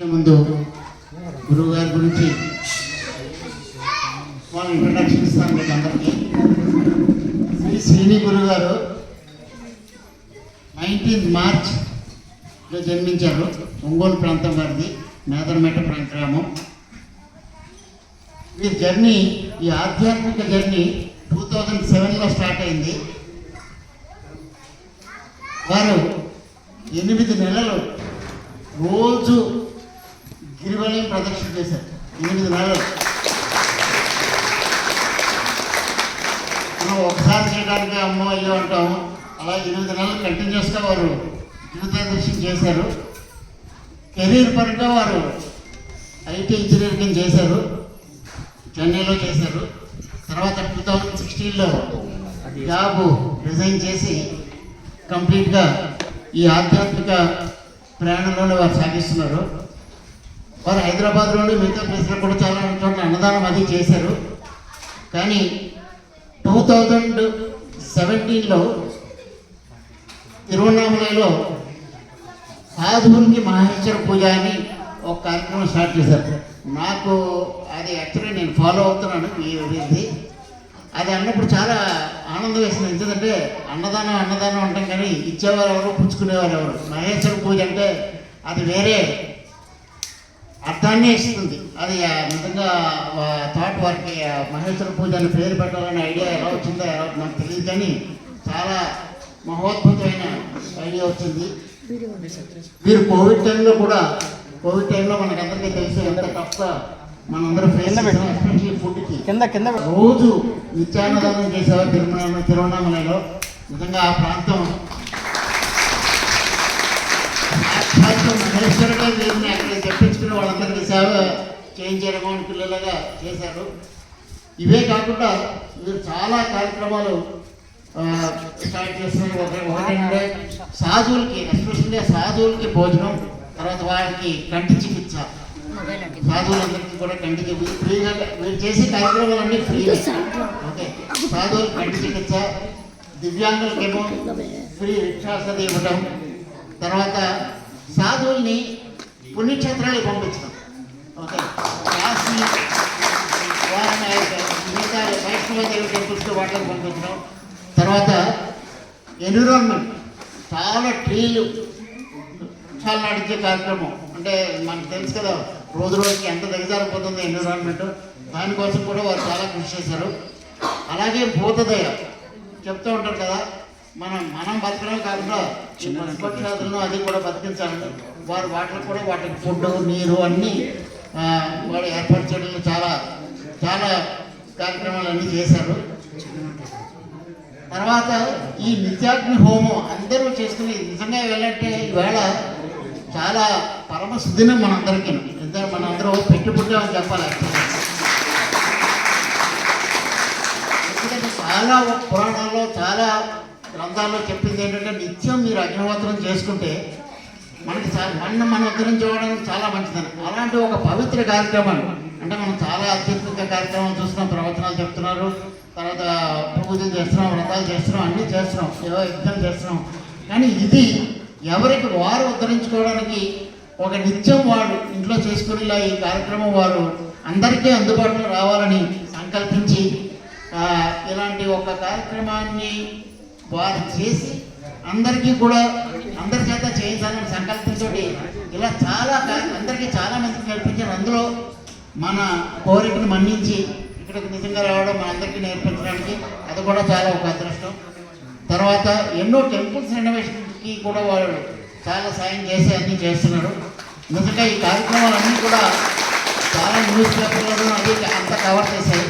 ముందు గురువు గారి గురించి వాళ్ళు ఇంట్రడక్షన్ ఇస్తాను మీకు అందరికీ. శ్రీ శ్రీని గురువు గారు 19 మార్చ్లో జన్మించారు. ఒంగోలు ప్రాంతం వారిది, మేదరమెట గ్రామం. ఈ జర్నీ, ఈ ఆధ్యాత్మిక జర్నీ 2007లో స్టార్ట్ అయింది. వారు 8 నెలలు రోజు గిరివలయం ప్రదర్శన చేశారు. 8 నెలలు. మనం ఒకసారి చేయడానికి అమ్మో అయ్యో అంటాము. అలా 8 నెలలు కంటిన్యూస్గా వారు గిరిప్రదర్శన చేశారు. కెరీర్ పరంగా వారు ఐటీ ఇంజనీరింగ్ చేశారు, చెన్నైలో చేశారు. తర్వాత 2016లో జాబ్ రిజైన్ చేసి కంప్లీట్గా ఈ ఆధ్యాత్మిక ప్రయాణంలోనే వారు సాగిస్తున్నారు. వారు హైదరాబాద్లోని మిగతా ప్లేస్లో కూడా చాలా చోట్ల అన్నదానం అది చేశారు. కానీ 2017లో తిరువన్నామలలో సాధువులకి మహేశ్వర పూజ అని ఒక కార్యక్రమం స్టార్ట్ చేశారు. నాకు అది యాక్చువల్లీ నేను ఫాలో అవుతున్నాను ఇది. అది అన్నప్పుడు చాలా ఆనందం వేసింది. ఎందుకంటే అన్నదానం అంటాం కానీ ఇచ్చేవారు ఎవరు, పుచ్చుకునేవారు ఎవరు. మహేశ్వర పూజ అంటే అది వేరే అర్థాన్ని ఇస్తుంది. అది నిజంగా థాట్ వారికి మహేశ్వర పూజ అని పేరు పెట్టాలనే ఐడియా ఎలా వచ్చిందో నాకు తెలియదు, కానీ చాలా మహోద్భుతమైన ఐడియా వచ్చింది. మీరు కోవిడ్ టైంలో మనకందరికీ తెలిసి ఎంత టఫ్గా మనందరూ ఫేస్ చేసాం, ఎస్పెషల్లీ ఫుడ్కి. రోజు నిత్యాన్నదానం చేసేవారు తిరువన్నామలలో. నిజంగా ఆ ప్రాంతం మహేశ్వరుడే వీరిని అక్కడ తెప్పించుకుని వాళ్ళందరికీ సేవ చేయించడమో అని పిల్లలుగా చేశారు. ఇవే కాకుండా వీరు చాలా కార్యక్రమాలు స్టార్ట్ చేస్తున్నారు. ఒకటంటే సాధువులకి, ఎస్పెషల్గా సాధువులకి భోజనం, తర్వాత వారికి కంటి చికిత్స. సాధువులందరికీ కూడా కంటి చికిత్స ఫ్రీగా వీరు చేసే కార్యక్రమాలన్నీ ఫ్రీగా. ఓకే, సాధువులకు కంటి చికిత్స, దివ్యాంగులకేమో ఫ్రీ రిక్షాస్ ఇవ్వటం, తర్వాత సాధువుల్ని పుణ్యక్షేత్రాలకు పంపించడం. ఓకే, కాశీ, మిగతా వైష్ణవ దేవి టెంపుల్స్కి వాటికి పంపించడం. తర్వాత ఎన్విరాన్మెంట్, చాలా ట్రీలు చాలా నడిచే కార్యక్రమం. అంటే మనకు తెలుసు కదా రోజుకి ఎంత దిగజారిపోతుంది ఎన్విరాన్మెంట్. దానికోసం కూడా వారు చాలా కృషి చేశారు. అలాగే భూతదయ చెప్తూ ఉంటారు కదా, మనం బతకడమే కాకుండా పశుపక్షాదులను అది కూడా బతికించాలని వారు వాటికి ఫుడ్, నీరు అన్నీ వాడు ఏర్పాటు చేయడంలో చాలా చాలా కార్యక్రమాలు అన్నీ చేశారు. తర్వాత ఈ నిత్యాగ్ని హోమం అందరూ చేసుకుని నిజంగా వెళ్ళంటే ఈవేళ చాలా పరమ సుదినం మనందరికీ. మనందరూ పెట్టుబుట్టామని చెప్పాలి. ఎందుకంటే చాలా పురాణాల్లో, చాలా గ్రంథాల్లో చెప్పింది ఏంటంటే నిత్యం మీరు అగ్నిహోత్రం చేసుకుంటే మనకి మనం ఉద్ధరించుకోవడానికి చాలా మంచిదని. అలాంటి ఒక పవిత్ర కార్యక్రమాలు అంటే మనం చాలా ఆధ్యాత్మిక కార్యక్రమాలు చూస్తున్నాం, ప్రవచనాలు చెప్తున్నారు, తర్వాత పూజలు చేస్తున్నాం, వ్రతాలు చేస్తున్నాం, అన్నీ చేస్తున్నాం, ఏవో యజ్ఞం చేస్తున్నాం. కానీ ఇది ఎవరికి వారు ఉద్ధరించుకోవడానికి ఒక నిత్యం వాడు ఇంట్లో చేసుకునేలా ఈ కార్యక్రమం వారు అందరికీ అందుబాటులో రావాలని సంకల్పించి ఇలాంటి ఒక కార్యక్రమాన్ని వారు చేసి అందరికీ కూడా అందరి చేత చేయించాలని సంకల్పంతో ఇలా అందరికీ చాలా మందికి నేర్పించారు. అందులో మన కోరికను మన్నించి ఇక్కడికి నిజంగా రావడం మనందరికీ నేర్పించడానికి అది కూడా చాలా ఒక అదృష్టం. తర్వాత ఎన్నో టెంపుల్స్ రెనోవేషన్కి కూడా వాళ్ళు చాలా సాయం చేసి అన్నీ చేస్తున్నారు. నిజంగా ఈ కార్యక్రమాలన్నీ కూడా చాలా న్యూస్ పేపర్లను అది అంతా కవర్ చేశాయి.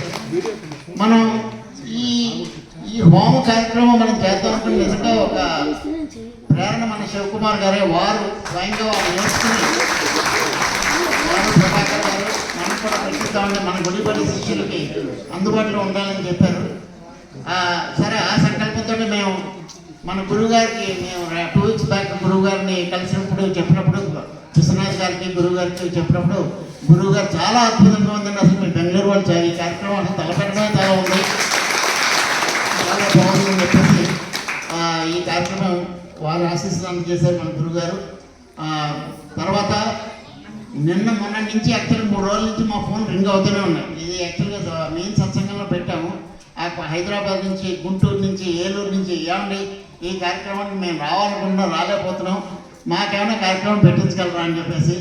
మనం ఈ హోమ కార్యక్రమం మనం చేద్దాం అనుకుని నిజంగా ఒక ప్రేరణ మన శివకుమార్ గారే. వారు స్వయంగా వారు నేర్చుకుని వారు ప్రభాకర్ గారు మనం కూడా ప్రస్తుతామని మన గుడిపల్లి శిష్యులకి అందుబాటులో ఉండాలని చెప్పారు. సరే, ఆ సంకల్పంతో మేము మన గురువుగారికి 2 weeks బ్యాక్ గురువుగారిని కలిసినప్పుడు చెప్పినప్పుడు, విశ్వనాథ్ గారికి గురువుగారికి చెప్పినప్పుడు గురువుగారు చాలా అద్భుతంగా ఉందండి, అసలు మీ బెంగళూరు వాళ్ళు ఈ కార్యక్రమం అసలు తలపెట్టడమే చాలా ఉంది, చాలా బాగుందని చెప్పేసి ఈ కార్యక్రమం వారు ఆశీస్సులు అందజేశారు మన గురువుగారు. తర్వాత మొన్న నుంచి యాక్చువల్గా 3 రోజుల నుంచి మా ఫోన్ రింగ్ అవుతూనే ఉన్నాయి. ఇది యాక్చువల్గా మెయిన్ సత్సంగంలో పెట్టాము. హైదరాబాద్ నుంచి, గుంటూరు నుంచి, ఏలూరు నుంచి, ఏమండి ఈ కార్యక్రమానికి మేము రావాలనుకున్నా రాలేకపోతున్నాం, మాకేమైనా కార్యక్రమం పెట్టించగలరా అని చెప్పేసి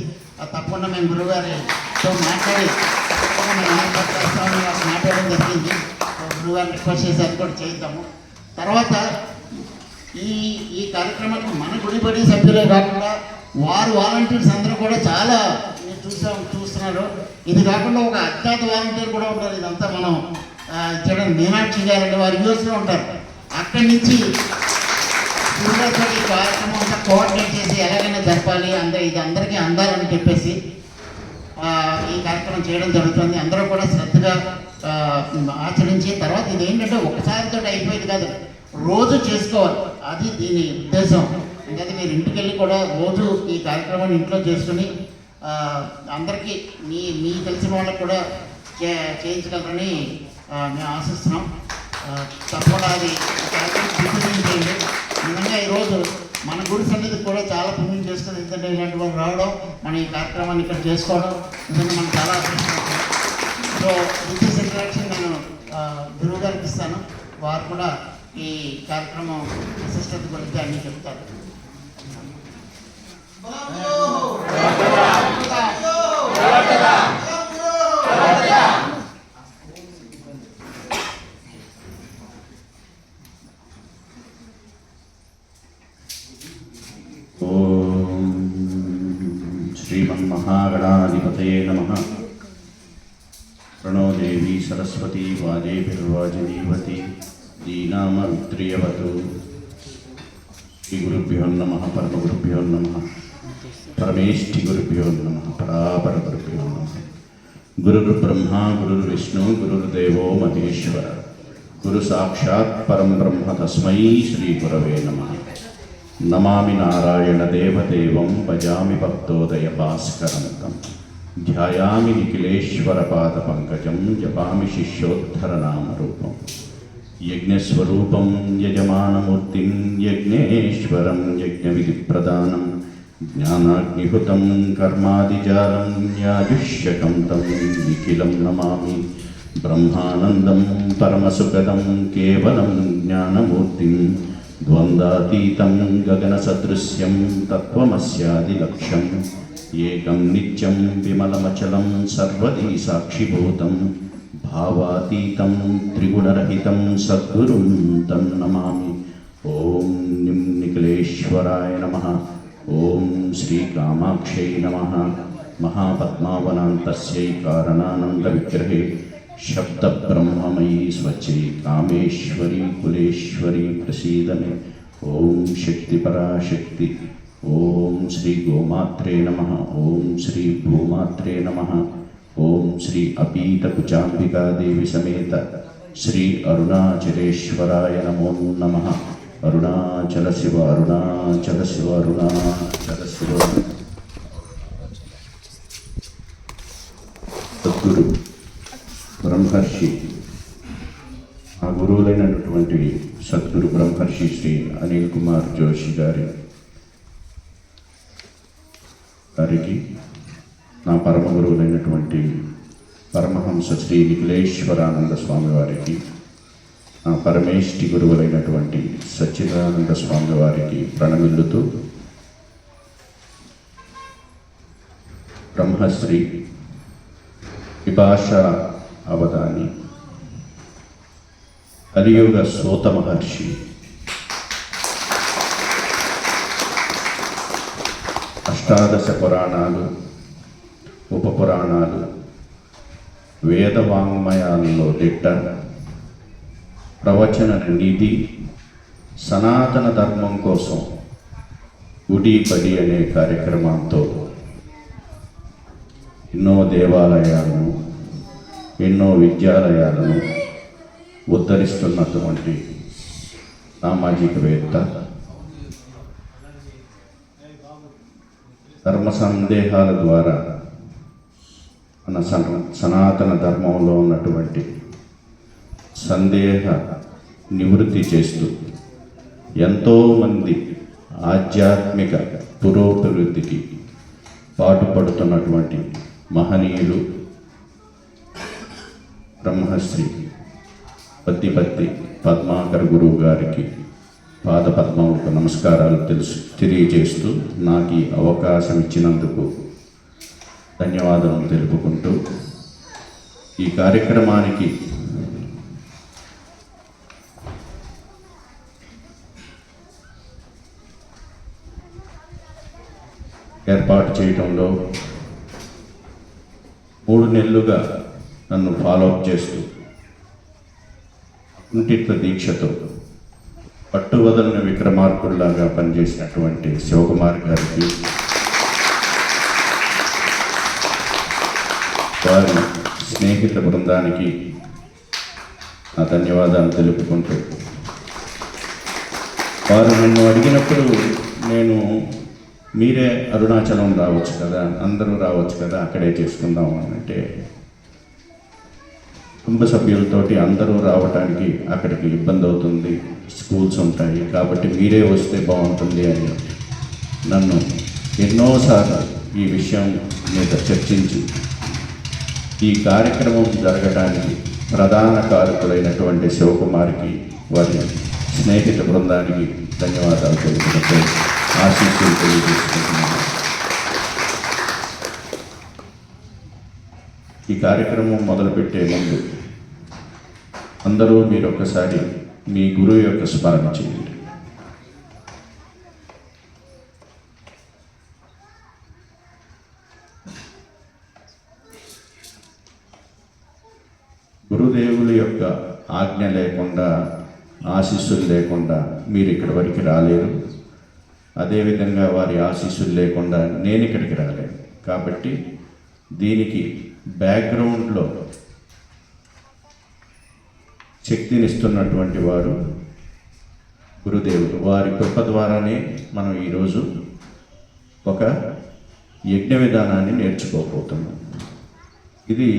తప్పకుండా మేము గురువుగారితో మాట్లాడి మేము చేస్తామని మాట్లాడడం జరిగింది. గురువుగారిని రిక్వెస్ట్ చేసి అది కూడా చేద్దాము. తర్వాత ఈ కార్యక్రమానికి మన గుడిబడి సభ్యులే కాకుండా వాలంటీర్స్ అందరూ కూడా చాలా మీరు చూస్తున్నారు. ఇది కాకుండా ఒక అజ్ఞాత వాలంటీర్ కూడా ఉంటారు. ఇదంతా మనం చేయడం మీనాక్షి గారు వారు యూఎస్లో ఉంటారు. అక్కడి నుంచి ఈ కార్యక్రమం అంతా కోఆర్డినేట్ చేసి ఎలాగైనా జరపాలి, ఇది అందరికీ అందాలని చెప్పేసి ఈ కార్యక్రమం చేయడం జరుగుతుంది. అందరూ కూడా శ్రద్ధగా ఆచరించి తర్వాత ఇది ఏంటంటే ఒకసారితో అయిపోయేది కాదు, రోజు చేసుకోవాలి. అది దీని ఉద్దేశం. అంటే మీరు ఇంటికి వెళ్ళి కూడా రోజు ఈ కార్యక్రమాన్ని ఇంట్లో చేసుకుని అందరికీ మీ తెలిసిన వాళ్ళకు కూడా చేయించగలరని మేము ఆశిస్తున్నాం. తప్పకుండా అది కార్యక్రమం చేయండి. నిజంగా ఈరోజు మన గుడి సన్నిధికి కూడా చాలా పుణ్యం చేసుకుని ఎందుకంటే ఇలాంటి వాళ్ళు రావడం, మన ఈ కార్యక్రమాన్ని ఇక్కడ చేసుకోవడం నిజంగా మనకు చాలా అదృష్టం. సో దిస్ ఇంట్రాక్షన్ నేను గురువు గారికి ఇస్తాను. వారు కూడా ఈ కార్యక్రమం విశిష్టత గురించి అన్నీ చెప్తారు. ఓం శ్రీమన్మహాగణాధిపతయే నమః. ప్రణో దేవి సరస్వతి వాజేభిర్వాజనీవతి దీనామరుద్రియవతు. శ్రీ గురుభ్యో నమః. పరమగురుభ్యో నమః. పరమేష్ఠి గురుభ్యో నమః. పరాపర గురుభ్యో నమః. గురుర్బ్రహ్మ గురుర్విష్ణు గురుర్దేవో మహేశ్వర. గురు సాక్షాత్ పరం బ్రహ్మ తస్మై శ్రీ గురవే నమః. నమామి నారాయణ దేవదేవం భజామి భక్తోదయ భాస్కరం తం. ధ్యాయామి నిఖిలేశ్వర పాద పంకజం జపామి శిష్యోద్ధరనామరూపం. యజ్ఞస్వరూపం యజమానమూర్తిం యజ్ఞేశ్వరం యజ్ఞవిధిప్రదానం జ్ఞానాగ్నిహుతం కర్మాదిజాలం యాజుష్యకం తం నిఖిలం నమామి. బ్రహ్మానందం పరమసుఖదం కేవలం జ్ఞానమూర్తిం ద్వంద్వాతీతం గగనసదృశ్యం తత్వమస్యాదిలక్ష్యం. ఏకం నిత్యం విమలమచలం సర్వదీ సాక్షిభూతం భావాతీతం త్రిగుణరహితం సద్గురుం తం నమామి. ఓం నిఖిలేశ్వరాయ నమః. ఓం శ్రీకామాక్షై నమః. మహాపద్మావనాంతస్యై కారణానందవిగ్రహే శబ్దబ్రహ్మమయీ స్వచ్ఛై కామేశ్వరీ కులేశ్వరీ ప్రసీదమే. ఓం శక్తి పరాశక్తి. ఓం శ్రీ గోమాత్రే నమః. ఓం శ్రీ భూమాత్రే నమః. ఓం శ్రీ అపీతకుచాంబికాదేవి సమేత శ్రీ అరుణాచలేశ్వరాయ నమో నమః. అరుణాచల శివ అరుణాచల శివ అరుణాచల శివ. సద్గురు బ్రహ్మర్షి ఆ గురువులైనటువంటి సద్గురు బ్రహ్మర్షి శ్రీ అనిల్ కుమార్ జోషి గారికి నా పరమ గురువులైనటువంటి పరమహంస శ్రీ నిఖిలేశ్వరానంద స్వామి వారికి, నా పరమేష్టి గురువులైనటువంటి సచ్చిదానంద స్వామి వారికి ప్రణమిల్లుతూ బ్రహ్మశ్రీ విభాష అవధాని కలియుగ సూత మహర్షి అష్టాదశ పురాణాలు, ఉపపురాణాలు, వేదవాంగ్మయాలలో దిట్ట, ప్రవచన నిధి, సనాతన ధర్మం కోసం గుడి పడి అనే కార్యక్రమంతో ఎన్నో దేవాలయాలను, ఎన్నో విద్యాలయాలను ఉద్ధరిస్తున్నటువంటి సామాజికవేత్త, ధర్మ సందేహాల ద్వారా మన సనాతన ధర్మంలో ఉన్నటువంటి సందేహ నివృత్తి చేస్తూ ఎంతోమంది ఆధ్యాత్మిక పురోభివృద్ధికి పాటుపడుతున్నటువంటి మహనీయులు బ్రహ్మశ్రీ పత్తి పద్మాకర్ గురువు గారికి పాదపద్మములకు నమస్కారాలు తెలియజేస్తూ నాకు ఈ అవకాశం ఇచ్చినందుకు ధన్యవాదాలు తెలుపుకుంటూ ఈ కార్యక్రమానికి ఏర్పాటు చేయడంలో 3 నెలలుగా నన్ను ఫాలోఅప్ చేస్తూ కుంఠిత దీక్షతో పట్టువదలని విక్రమార్కుడిలాగా పనిచేసినటువంటి శివకుమార్ గారికి, వారి స్నేహిత బృందానికి నా ధన్యవాదాలు తెలుపుకుంటూ, వారు నన్ను అడిగినప్పుడు నేను మీరే అరుణాచలం రావచ్చు కదా, అందరూ రావచ్చు కదా, అక్కడే చేసుకుందాం అంటే కుటుంబ సభ్యులతోటి అందరూ రావడానికి అక్కడికి ఇబ్బంది అవుతుంది, స్కూల్స్ ఉంటాయి, కాబట్టి మీరే వస్తే బాగుంటుంది అని నన్ను ఎన్నోసార్లు ఈ విషయం మీద చర్చించి ఈ కార్యక్రమం జరగడానికి ప్రధాన కారకులైనటువంటి శివకుమార్కి, వారి స్నేహిత బృందానికి ధన్యవాదాలు తెలుపుకుంటూ ఆశీస్సులు తెలియజేసుకుంటున్నాను. ఈ కార్యక్రమం మొదలుపెట్టే ముందు అందరూ మీరు ఒక్కసారి మీ గురువు యొక్క స్మరణ చేయండి. గురుదేవుల యొక్క ఆజ్ఞ లేకుండా, ఆశీస్సులు లేకుండా మీరు ఇక్కడి వరకు రాలేరు. అదేవిధంగా వారి ఆశీస్సులు లేకుండా నేను ఇక్కడికి రాలేను. కాబట్టి దీనికి బ్యాక్గ్రౌండ్లో శక్తినిస్తున్నటువంటి వారు గురుదేవుడు. వారి కృప ద్వారానే మనం ఈరోజు ఒక యజ్ఞ విధానాన్ని నేర్చుకోబోతున్నాం. ఇది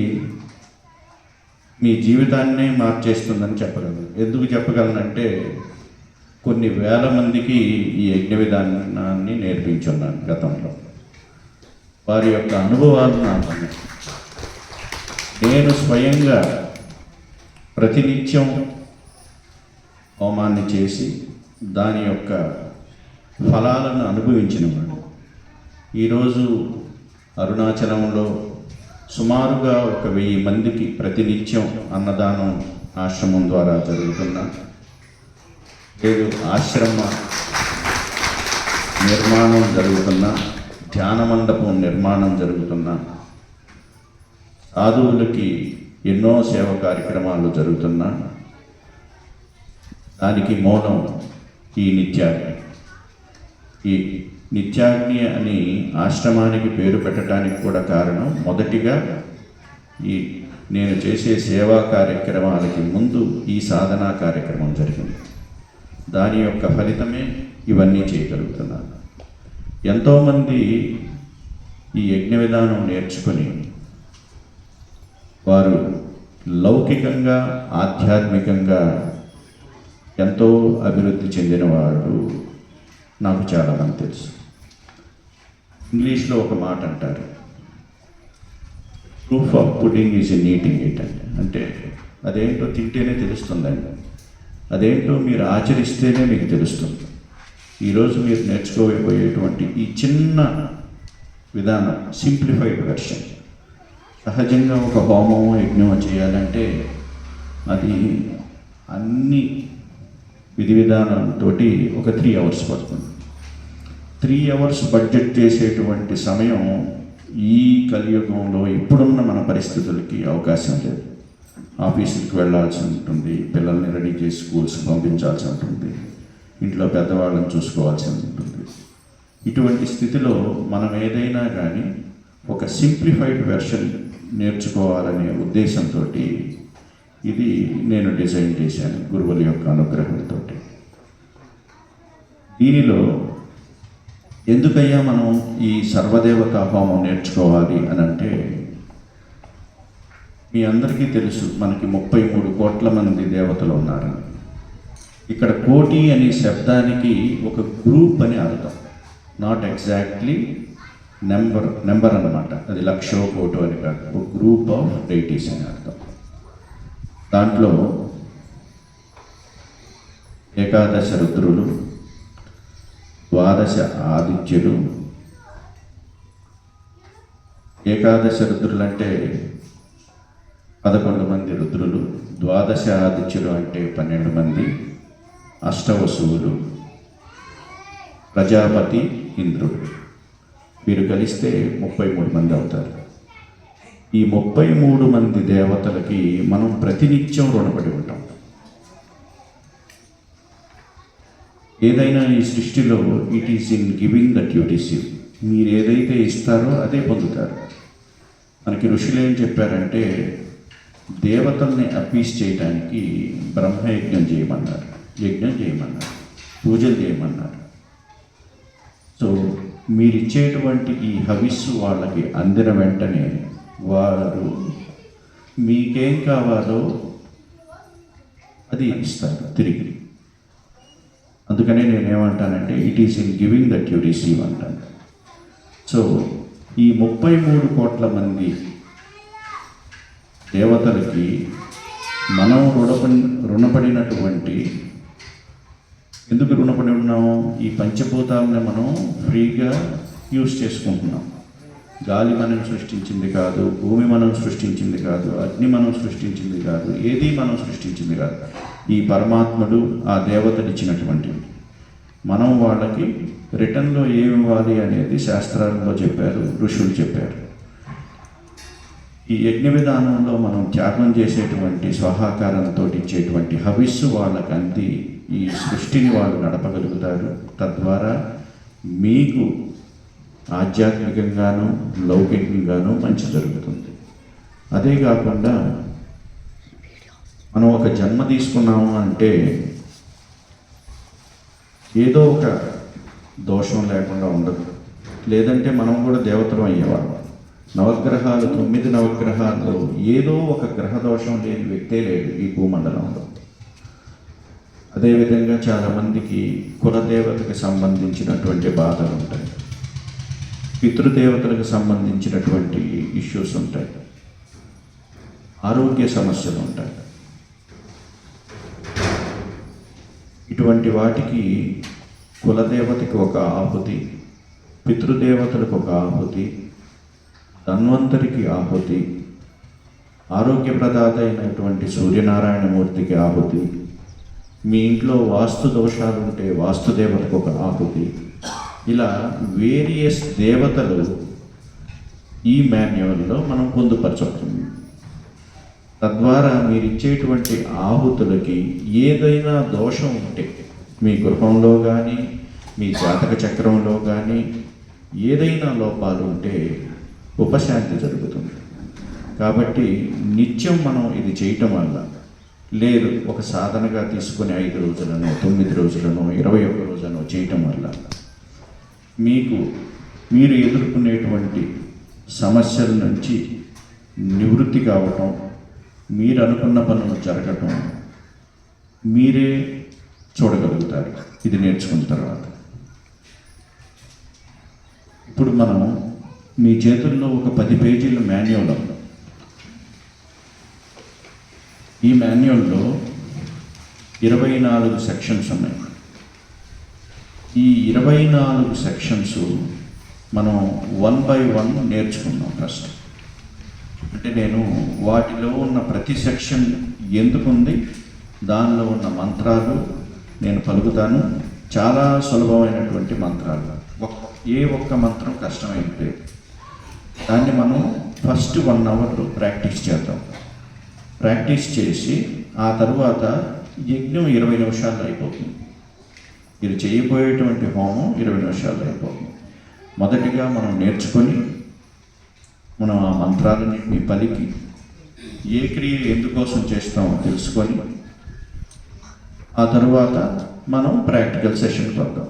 మీ జీవితాన్నే మార్చేస్తుందని చెప్పగలను. ఎందుకు చెప్పగలనంటే కొన్ని వేల మందికి ఈ యజ్ఞ విధానాన్ని నేర్పించున్నాను గతంలో. వారి యొక్క అనుభవాలు నాకు నేను స్వయంగా ప్రతినిత్యం హోమాన్ని చేసి దాని యొక్క ఫలాలను అనుభవించినవాడు. ఈరోజు అరుణాచలంలో సుమారుగా 1000 మందికి ప్రతినిత్యం అన్నదానం ఆశ్రమం ద్వారా జరుగుతున్న, లేదు ఆశ్రమ నిర్మాణం జరుగుతున్న, ధ్యాన మండపం నిర్మాణం జరుగుతున్న, సాధువులకి ఎన్నో సేవ కార్యక్రమాలు జరుగుతున్నా, దానికి మూలం ఈ నిత్యాగ్ని. ఈ నిత్యాగ్ని అని ఆశ్రమానికి పేరు పెట్టడానికి కూడా కారణం, మొదటిగా ఈ నేను చేసే సేవా కార్యక్రమాలకి ముందు ఈ సాధనా కార్యక్రమం జరిగింది. దాని యొక్క ఫలితమే ఇవన్నీ చేయగలుగుతున్నాను. ఎంతోమంది ఈ యజ్ఞ విధానం నేర్చుకొని వారు లౌకికంగా, ఆధ్యాత్మికంగా ఎంతో అభివృద్ధి చెందిన వారు నాకు చాలామంది తెలుసు. ఇంగ్లీష్లో ఒక మాట అంటారు, proof of pudding is in eating it అని. అంటే అదేంటో తింటేనే తెలుస్తుందండి, అదేంటో మీరు ఆచరిస్తేనే మీకు తెలుస్తుంది. ఈరోజు మీరు నేర్చుకోబోయేటువంటి ఈ చిన్న విధానం సింప్లిఫైడ్ వెర్షన్. సహజంగా ఒక హోమం, యజ్ఞం చేయాలంటే అది అన్ని విధి విధానంతో ఒక 3 hours పడుతుంది. 3 hours బడ్జెట్ చేసేటువంటి సమయం ఈ కలియుగంలో ఇప్పుడున్న మన పరిస్థితులకి అవకాశం లేదు. ఆఫీసులకు వెళ్ళాల్సి ఉంటుంది, పిల్లల్ని రెడీ చేసి స్కూల్స్కి పంపించాల్సి ఉంటుంది, ఇంట్లో పెద్దవాళ్ళని చూసుకోవాల్సి ఉంటుంది. ఇటువంటి స్థితిలో మనం ఏదైనా కానీ ఒక సింప్లిఫైడ్ వెర్షన్ నేర్చుకోవాలనే ఉద్దేశంతో ఇది నేను డిజైన్ చేశాను గురువుల యొక్క అనుగ్రహంతో. దీనిలో ఎందుకయ్యా మనం ఈ సర్వదేవతా హోమం నేర్చుకోవాలి అని అంటే, మీ అందరికీ తెలుసు మనకి 33 కోట్ల మంది దేవతలు ఉన్నారని. ఇక్కడ కోటి అనే శబ్దానికి ఒక గ్రూప్ అని అర్థం, నాట్ ఎగ్జాక్ట్లీ నెంబర్ అన్నమాట. అది లక్షో కోటో అని కాదు, ఒక గ్రూప్ ఆఫ్ డైటీస్ అని అర్థం. దాంట్లో ఏకాదశ రుద్రులు, ద్వాదశ ఆదిత్యులు. ఏకాదశ రుద్రులు అంటే 11 మంది రుద్రులు, ద్వాదశ ఆదిత్యులు అంటే 12 మంది, అష్టవసువులు, ప్రజాపతి, ఇంద్రుడు. వీరు కలిస్తే 33 మంది అవుతారు. ఈ 33 మంది దేవతలకి మనం ప్రతినిత్యం రుణపడి ఉంటాం. ఏదైనా ఈ సృష్టిలో it is in giving that you receive. మీరు ఏదైతే ఇస్తారో అదే పొందుతారు. మనకి ఋషులు ఏం చెప్పారంటే, దేవతల్ని అప్పీస్ చేయడానికి బ్రహ్మయజ్ఞం చేయమన్నారు, యజ్ఞం చేయమన్నారు, పూజలు చేయమన్నారు. సో మీరు ఇచ్చేటువంటి ఈ హవిస్సు వాళ్ళకి అందిన వెంటనే వారు మీకేం కావాలో అది ఇస్తారు తిరిగి. అందుకనే నేనేమంటానంటే, it is in giving that you receive అంటాను. సో ఈ 33 కోట్ల మంది దేవతలకి మనం రుణపడినటువంటి, ఎందుకు రుణపడి ఉన్నాము? ఈ పంచభూతాలని మనం ఫ్రీగా యూజ్ చేసుకుంటున్నాం. గాలి మనం సృష్టించింది కాదు, భూమి మనం సృష్టించింది కాదు, అగ్ని మనం సృష్టించింది కాదు, ఏది మనం సృష్టించింది కాదు. ఈ పరమాత్ముడు, ఆ దేవతలు ఇచ్చినటువంటివి. మనం వాళ్ళకి రిటర్న్లో ఏమి ఇవ్వాలి అనేది శాస్త్రాలలో చెప్పారు, ఋషులు చెప్పారు. ఈ యజ్ఞ విధానంలో మనం త్యాగం చేసేటువంటి స్వాహాకారంతో ఇచ్చేటువంటి హవిస్సు వాళ్ళకి అంది ఈ సృష్టిని వాళ్ళు నడపగలుగుతారు. తద్వారా మీకు ఆధ్యాత్మికంగాను లౌకికంగాను మంచి జరుగుతుంది. అదే కాకుండా మనం ఒక జన్మ తీసుకున్నాము అంటే ఏదో ఒక దోషం లేకుండా ఉండదు. లేదంటే మనం కూడా దేవతలం అయ్యేవాళ్ళం. నవగ్రహాలు 9 నవగ్రహాల్లో ఏదో ఒక గ్రహ దోషం లేని వ్యక్తే లేడు ఈ భూమండలంలో. అదేవిధంగా చాలామందికి కులదేవతకి సంబంధించినటువంటి బాధలు ఉంటాయి, పితృదేవతలకు సంబంధించినటువంటి ఇష్యూస్ ఉంటాయి, ఆరోగ్య సమస్యలు ఉంటాయి. ఇటువంటి వాటికి కులదేవతకి ఒక ఆహుతి, పితృదేవతలకు ఒక ఆహుతి, ధన్వంతరికి ఆహుతి, ఆరోగ్యప్రదాత అయినటువంటి సూర్యనారాయణమూర్తికి ఆహుతి, మీ ఇంట్లో వాస్తు దోషాలు ఉంటే వాస్తుదేవతకు ఒక ఆహుతి. ఇలా వేరియస్ దేవతలు ఈ మాన్యువల్లో మనం పొందుపరచుతుంది. తద్వారా మీరు ఇచ్చేటువంటి ఆహుతులకి ఏదైనా దోషం ఉంటే, మీ గృహంలో కానీ మీ జాతక చక్రంలో కానీ ఏదైనా లోపాలు ఉంటే ఉపశాంతి జరుగుతుంది. కాబట్టి నిత్యం మనం ఇది చేయటం వల్ల, లేదు ఒక సాధనగా తీసుకొని 5 రోజులను 9 రోజులను 21 రోజులను చేయటం వల్ల మీరు ఎదుర్కొనేటువంటి సమస్యల నుంచి నివృత్తి కావటం, మీరు అనుకున్న పనులు జరగటం మీరే చూడగలుగుతారు ఇది నేర్చుకున్న తర్వాత. ఇప్పుడు మనం మీ చేతుల్లో ఒక 10 పేజీల మాన్యువల్ ఉంది. ఈ మాన్యువల్లో 24 సెక్షన్స్ ఉన్నాయి. ఈ 24 సెక్షన్స్ మనం 1 by 1 నేర్చుకున్నాం ఫస్ట్. అంటే నేను వాటిలో ఉన్న ప్రతి సెక్షన్ ఎందుకుంది, దానిలో ఉన్న మంత్రాలు నేను పలుకుతాను. చాలా సులభమైనటువంటి మంత్రాలు, ఏ ఒక్క మంత్రం కష్టమైతే దాన్ని మనం ఫస్ట్ 1 hour ప్రాక్టీస్ చేద్దాం. ప్రాక్టీస్ చేసి ఆ తరువాత యజ్ఞం 20 నిమిషాల్లో అయిపోతుంది. ఇది చేయబోయేటువంటి హోమం 20 నిమిషాల్లో అయిపోతుంది. మొదటిగా మనం నేర్చుకొని మనం ఆ మంత్రాలన్నింటినీ పలికి ఏ క్రియ ఎందుకోసం చేస్తామో తెలుసుకొని ఆ తరువాత మనం ప్రాక్టికల్ సెషన్కి వద్దాం.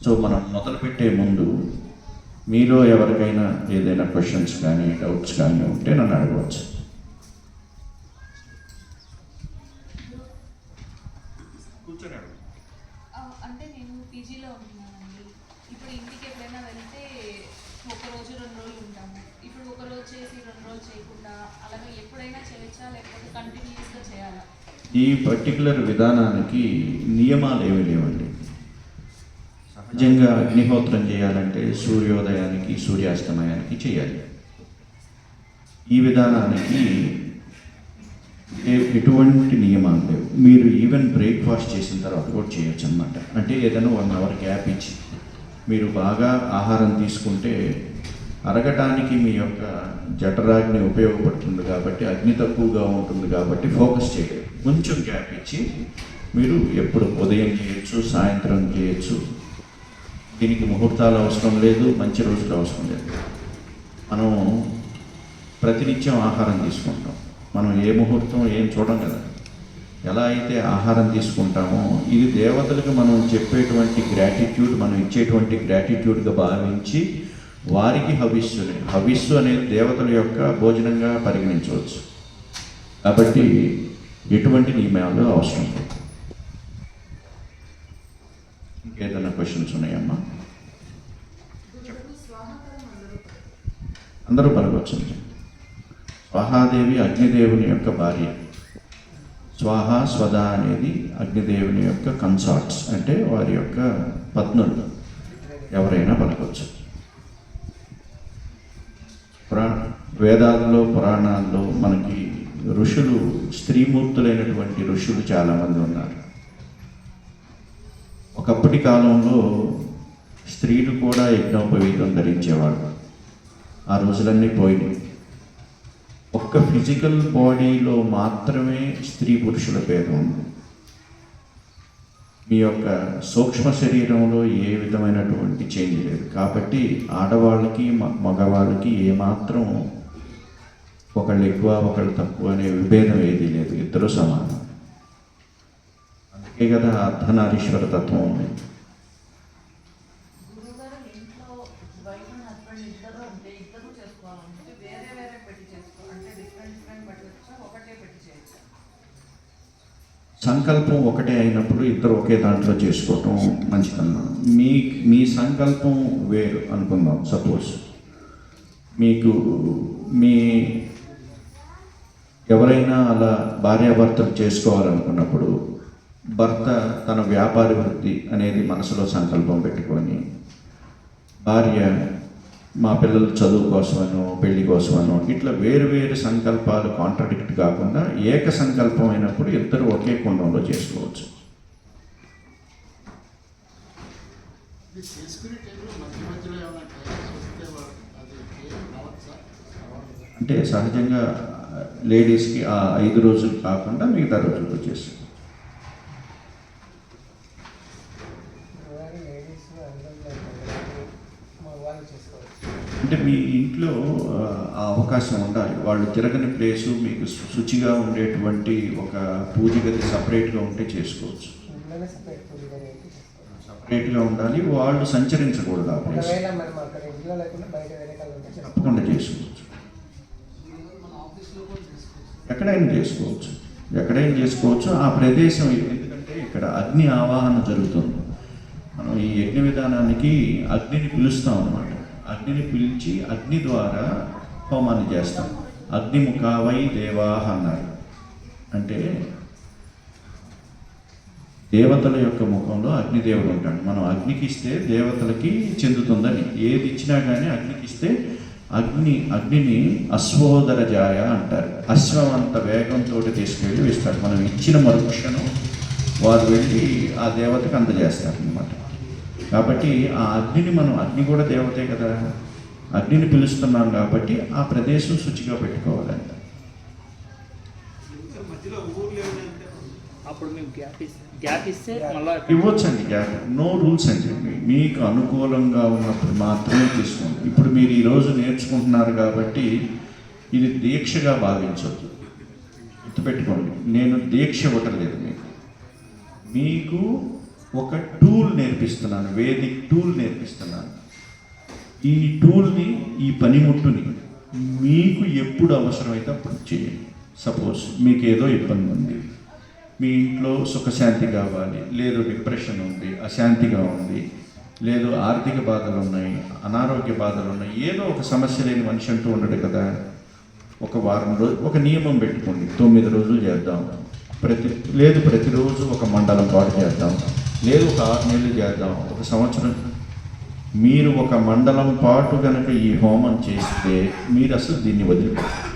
సో మనం మొదలుపెట్టే ముందు మీలో ఎవరికైనా ఏదైనా క్వశ్చన్స్ కానీ డౌట్స్ కానీ ఉంటే నన్ను అడగవచ్చు. అంటే నేను పీజీలో ఉంటున్నానండి. ఇప్పుడు ఇంటికి ఎప్పుడైనా వెళ్తే చేయకుండా అలాగే ఎప్పుడైనా చేయొచ్చా లేకపోతే కంటిన్యూస్గా చేయాలా? ఈ పర్టికులర్ విధానానికి నియమాలు ఏమీ లేవండి. సహజంగా అగ్నిహోత్రం చేయాలంటే సూర్యోదయానికి సూర్యాస్తమయానికి చేయాలి. ఈ విధానానికి ఎటువంటి నియమాలు లేవు. మీరు ఈవెన్ బ్రేక్ఫాస్ట్ చేసిన తర్వాత కూడా చేయొచ్చు అన్నమాట. అంటే ఏదైనా 1 అవర్ గ్యాప్ ఇచ్చి మీరు బాగా ఆహారం తీసుకుంటే అరగటానికి మీ యొక్క జఠరాగ్ని ఉపయోగపడుతుంది కాబట్టి, అగ్ని తక్కువగా ఉంటుంది కాబట్టి ఫోకస్ చేయలేదు. కొంచెం గ్యాప్ ఇచ్చి మీరు ఎప్పుడు ఉదయం చేయొచ్చు, సాయంత్రం చేయొచ్చు. దీనికి ముహూర్తాలు అవసరం లేదు, మంచి రోజులు అవసరం లేదు. మనం ప్రతినిత్యం ఆహారం తీసుకుంటాం. మనం ఏ ముహూర్తం ఏం చూడం కదా. ఎలా అయితే ఆహారం తీసుకుంటామో ఇది దేవతలకు మనం చెప్పేటువంటి గ్రాటిట్యూడ్, మనం ఇచ్చేటువంటి గ్రాటిట్యూడ్గా భావించి వారికి హవిస్సు అనేది దేవతల యొక్క భోజనంగా పరిగణించవచ్చు. కాబట్టి ఎటువంటి నియమాలు అవసరం లేదు. ఇంకేదైనా క్వశ్చన్స్ ఉన్నాయమ్మా? అందరూ పలకొచ్చు. స్వాహాదేవి అగ్నిదేవుని యొక్క భార్య. స్వాహ స్వద అనేది అగ్నిదేవుని యొక్క కన్సార్ట్స్, అంటే వారి యొక్క పత్నులు. ఎవరైనా పలకొచ్చు. వేదాల్లో పురాణాల్లో మనకి ఋషులు, స్త్రీమూర్తులైనటువంటి ఋషులు చాలామంది ఉన్నారు. ఒకప్పటి కాలంలో స్త్రీలు కూడా యజ్ఞోపవీతం ధరించేవాళ్ళు. ఆ రోజులన్నీ పోయినాయి. ఒక్క ఫిజికల్ బాడీలో మాత్రమే స్త్రీ పురుషుల భేదం ఉంది. మీ యొక్క సూక్ష్మ శరీరంలో ఏ విధమైనటువంటి చేంజ్ లేదు. కాబట్టి ఆడవాళ్ళకి మగవాళ్ళకి ఏమాత్రం ఒకళ్ళు ఎక్కువ ఒకళ్ళు తక్కువ అనే విభేదం ఏదీ లేదు. ఇద్దరు సమానం. అందుకే కదా అర్ధనారీశ్వర తత్వం ఉంది. గురువుగారు ఇంట్లో వైఫ్ అండ్ హస్బెండ్ ఇద్దరు అంటే ఇద్దరు చేసుకోవాలంటే వేరే వేరే పెట్టి చేసుకోవాలంటే డిఫరెంట్ పెట్టచ్చా, ఒకటే పెట్టి చేయొచ్చా? సంకల్పం ఒకటే అయినప్పుడు ఇద్దరు ఒకే దాంట్లో చేసుకోవటం మంచిదన్నా. మీ సంకల్పం వేరు అనుకుందాం. సపోజ్ మీకు ఎవరైనా అలా భార్యాభర్తలు చేసుకోవాలనుకున్నప్పుడు భర్త తన వ్యాపార వృత్తి అనేది మనసులో సంకల్పం పెట్టుకొని, భార్య మా పిల్లల చదువు కోసమనో పెళ్లి కోసమనో ఇట్లా వేరు సంకల్పాలు కాంట్రడిక్ట్ కాకుండా ఏక సంకల్పం అయినప్పుడు ఇద్దరు ఒకే కుండంలో చేసుకోవచ్చు. అంటే సహజంగా లేడీస్కి ఆ 5 రోజులు కాకుండా మిగతా రోజుల్లో చేసుకోవచ్చు. అంటే మీ ఇంట్లో ఆ అవకాశం ఉండాలి. వాళ్ళు తిరగని ప్లేసు, మీకు శుచిగా ఉండేటువంటి ఒక పూజ గది సపరేట్గా ఉంటే చేసుకోవచ్చు. సపరేట్గా ఉండాలి. వాళ్ళు సంచరించకూడదు ఆ ప్లేస్. తప్పకుండా చేసుకోవచ్చు. ఎక్కడైనా చేసుకోవచ్చు. ఆ ప్రదేశం ఎందుకంటే ఇక్కడ అగ్ని ఆవాహన జరుగుతుంది. మనం ఈ యజ్ఞ విధానానికి అగ్నిని పిలుస్తాం అన్నమాట. అగ్నిని పిలిచి అగ్ని ద్వారా హోమాన్ని చేస్తాం. అగ్నిముఖావై దేవాహ అన్నారు. అంటే దేవతల యొక్క ముఖంలో అగ్నిదేవుడు ఉంటాడు. మనం అగ్నికి ఇస్తే దేవతలకి చెందుతుందని. ఏది ఇచ్చినా కానీ అగ్నికి ఇస్తే అగ్నిని అశ్వోదర జాయ అంటారు. అశ్వం అంత వేగంతో తీసుకెళ్ళి ఇస్తాడు. మనం ఇచ్చిన మరుక్షణం వారు వెళ్ళి ఆ దేవతకు అందజేస్తారు అన్నమాట. కాబట్టి ఆ అగ్నిని అగ్ని కూడా దేవతే కదా, అగ్నిని పిలుస్తున్నాం కాబట్టి ఆ ప్రదేశం శుచిగా పెట్టుకోవాలంట. అప్పుడు మేము గ్యాప్ ఇస్తే మళ్ళీ ఇవ్వచ్చండి. గ్యాప్ నో రూల్స్ అండి. మీకు అనుకూలంగా ఉన్నప్పుడు మాత్రమే తీసుకోండి. ఇప్పుడు మీరు ఈరోజు నేర్చుకుంటున్నారు కాబట్టి ఇది దీక్షగా భావించవద్దు. గుర్తుపెట్టుకోండి, నేను దీక్ష ఇవ్వటలేదు. మీకు ఒక టూల్ నేర్పిస్తున్నాను, వేదిక్ టూల్ నేర్పిస్తున్నాను. ఈ టూల్ని, ఈ పనిముట్టుని మీకు ఎప్పుడు అవసరమైతే అప్పుడు చేయండి. సపోజ్ మీకు ఏదో ఇబ్బంది ఉంది, మీ ఇంట్లో సుఖశాంతి కావాలి, లేదు డిప్రెషన్ ఉంది, అశాంతిగా ఉంది, లేదు ఆర్థిక బాధలు ఉన్నాయి, అనారోగ్య బాధలు ఉన్నాయి, ఏదో ఒక సమస్య లేని మనిషి అంటూ ఉండడు కదా. ఒక వారం రోజు ఒక నియమం పెట్టుకోండి, 9 రోజులు చేద్దాం, ప్రతిరోజు ఒక మండలం పాటు చేద్దాం, లేదు ఒక 6 నెలలు చేద్దాం, ఒక సంవత్సరం. మీరు ఒక మండలం పాటు కనుక ఈ హోమం చేస్తే మీరు అసలు దీన్ని వదిలిపెట్టారు.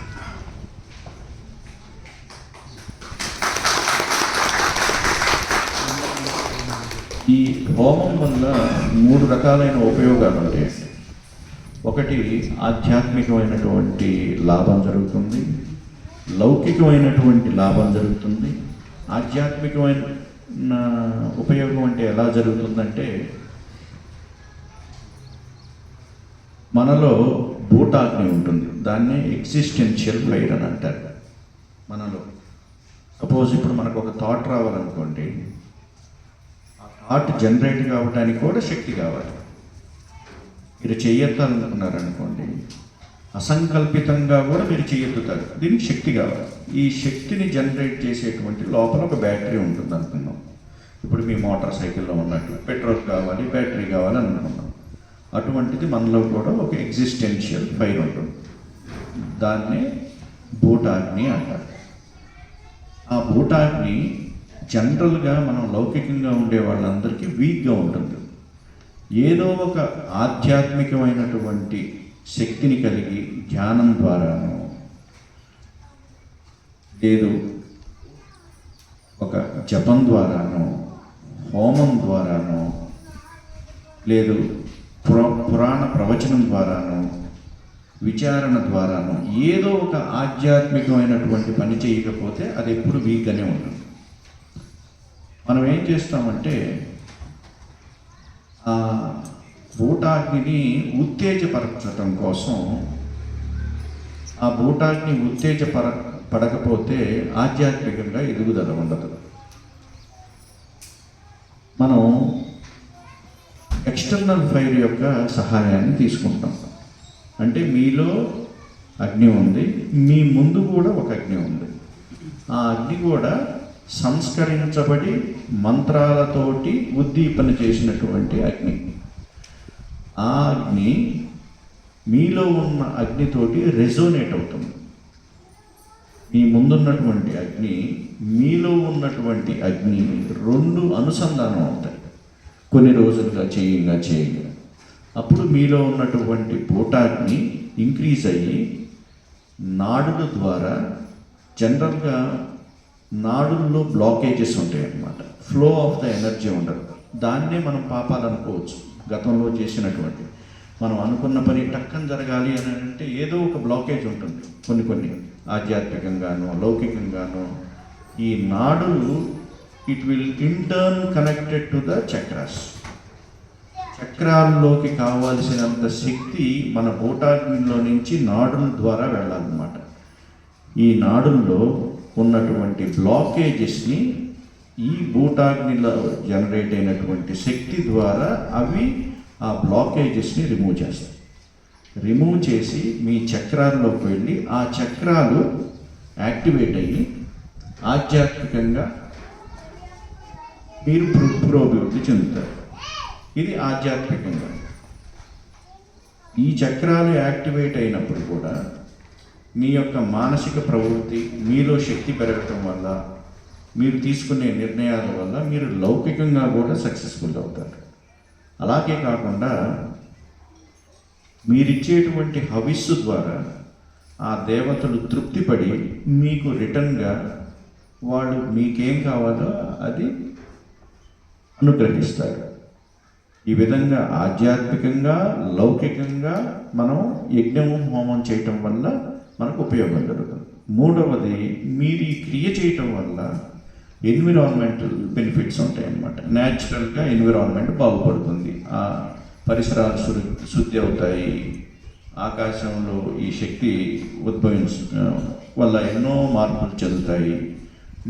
ఈ హోమం వల్ల 3 రకాలైన ఉపయోగాలు ఉంటాయి. ఒకటి ఆధ్యాత్మికమైనటువంటి లాభం జరుగుతుంది, లౌకికమైనటువంటి లాభం జరుగుతుంది. ఆధ్యాత్మికమైన ఉపయోగం అంటే ఎలా జరుగుతుందంటే, మనలో భూతాగ్ని ఉంటుంది, దాన్నే ఎగ్జిస్టెన్షియల్ ఫైర్ అని అంటారు. మనలో సపోజ్ ఇప్పుడు మనకు ఒక థాట్ రావాలనుకోండి, ఆ థాట్ జనరేట్ కావడానికి కూడా శక్తి కావాలి. మీరు చెయ్యొద్దాలనుకున్నారనుకోండి, అసంకల్పితంగా కూడా మీరు చెయ్యొద్దుతారు, దీనికి శక్తి కావాలి. ఈ శక్తిని జనరేట్ చేసేటువంటి లోపల ఒక బ్యాటరీ ఉంటుంది అనుకున్నాం. ఇప్పుడు మీ మోటార్ సైకిల్లో ఉన్నట్టు పెట్రోల్ కావాలి, బ్యాటరీ కావాలి అనుకున్నాం. అటువంటిది మనలో కూడా ఒక ఎగ్జిస్టెన్షియల్ ఫైర్ ఉంటుంది, దాన్నే భూతాగ్ని అంటారు. ఆ భూతాగ్ని జనరల్గా మనం లౌకికంగా ఉండే వాళ్ళందరికీ వీక్గా ఉంటుంది. ఏదో ఒక ఆధ్యాత్మికమైనటువంటి శక్తిని కలిగి ధ్యానం ద్వారానో, లేదు ఒక జపం ద్వారానో, హోమం ద్వారానో, లేదు పురాణ ప్రవచనం ద్వారానో, విచారణ ద్వారానో ఏదో ఒక ఆధ్యాత్మికమైనటువంటి పని చేయకపోతే అది ఎప్పుడు వీక్గానే ఉంటుంది. మనం ఏం చేస్తామంటే ఆ భూతాగ్నిని ఉత్తేజపరచడం కోసం, ఆ భూతాగ్ని పడకపోతే ఆధ్యాత్మికంగా ఎదుగుదల ఉండదు. మనం ఎక్స్టర్నల్ ఫైర్ యొక్క సహాయాన్ని తీసుకుంటాం. అంటే మీలో అగ్ని ఉంది, మీ ముందు కూడా ఒక అగ్ని ఉంది. ఆ అగ్ని కూడా సంస్కరించబడి మంత్రాలతోటి ఉద్దీపన చేసినటువంటి అగ్ని. ఆ అగ్ని మీలో ఉన్న అగ్నితోటి రెజోనేట్ అవుతుంది. మీ ముందున్నటువంటి అగ్ని, మీలో ఉన్నటువంటి అగ్ని 2 అనుసంధానం అవుతాయి కొన్ని రోజులుగా చేయగా. అప్పుడు మీలో ఉన్నటువంటి భూతాగ్ని ఇంక్రీజ్ అయ్యి నాడుల ద్వారా, జనరల్గా నాడుల్లో బ్లాకేజెస్ ఉంటాయి అన్నమాట, ఫ్లో ఆఫ్ ద ఎనర్జీ ఉండదు. దాన్నే మనం పాపాలు అనుకోవచ్చు. గతంలో చేసినటువంటి మనం అనుకున్న పని టక్కన జరగాలి అని అంటే ఏదో ఒక బ్లాకేజ్ ఉంటుంది. కొన్ని ఆధ్యాత్మికంగానో లౌకికంగానో ఈ నాడులు it will interconnected to the chakras. చక్రాల్లోకి కావాల్సినంత శక్తి మన భూతాగ్నిలో నుంచి నాడుల ద్వారా వెళ్ళాలన్నమాట. ఈ నాడుల్లో ఉన్నటువంటి బ్లాకేజెస్ని ఈ భూతాగ్నిలో జనరేట్ అయినటువంటి శక్తి ద్వారా అవి ఆ బ్లాకేజెస్ని రిమూవ్ చేస్తాయి. రిమూవ్ చేసి మీ చక్రాల్లోకి వెళ్ళి ఆ చక్రాలు యాక్టివేట్ అయ్యి ఆధ్యాత్మికంగా మీరు పురోభివృద్ధి చెందుతారు. ఇది ఆధ్యాత్మికంగా. ఈ చక్రాలు యాక్టివేట్ అయినప్పుడు కూడా మీ యొక్క మానసిక ప్రవృత్తి, మీలో శక్తి పెరగటం వల్ల, మీరు తీసుకునే నిర్ణయాల వల్ల మీరు లౌకికంగా కూడా సక్సెస్ఫుల్ అవుతారు. అలాగే కాకుండా మీరిచ్చేటువంటి హవిస్సు ద్వారా ఆ దేవతలు తృప్తిపడి మీకు రిటర్న్గా వాళ్ళు మీకేం కావాలో అది అనుగ్రహిస్తారు. ఈ విధంగా ఆధ్యాత్మికంగా లౌకికంగా మనం యజ్ఞము హోమం చేయటం వల్ల మనకు ఉపయోగం జరుగుతుంది. మూడవది, మీరు ఈ క్రియ చేయటం వల్ల ఎన్విరాన్మెంటల్ బెనిఫిట్స్ ఉంటాయి అన్నమాట. న్యాచురల్గా ఎన్విరాన్మెంట్ బాగుపడుతుంది, ఆ పరిసరాలు శుద్ధి అవుతాయి, ఆకాశంలో ఈ శక్తి వల్ల ఎన్నో మార్పులు చెందుతాయి.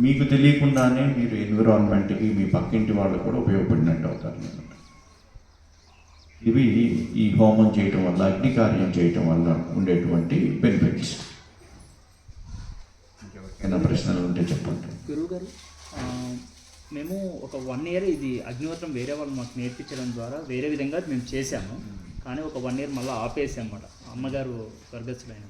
మీకు తెలియకుండానే మీరు ఎన్విరాన్మెంట్కి, మీ పక్కింటి వాళ్ళు కూడా ఉపయోగపడినట్టు అవుతారు అన్నమాట. ఇవి ఈ హోమం చేయటం వల్ల, అగ్ని కార్యం చేయటం వల్ల ఉండేటువంటి బెనిఫిట్స్. ఏమైనా ప్రశ్నలు ఉంటే చెప్పండి. గురువు గారు, మేము ఒక 1 year ఇది అగ్నిహోత్రం వేరే వాళ్ళు మాకు నేర్పించడం ద్వారా వేరే విధంగా మేము చేసాము. కానీ ఒక 1 year మళ్ళీ ఆపేసామన్నమాట. అమ్మగారు స్వర్గస్థులైన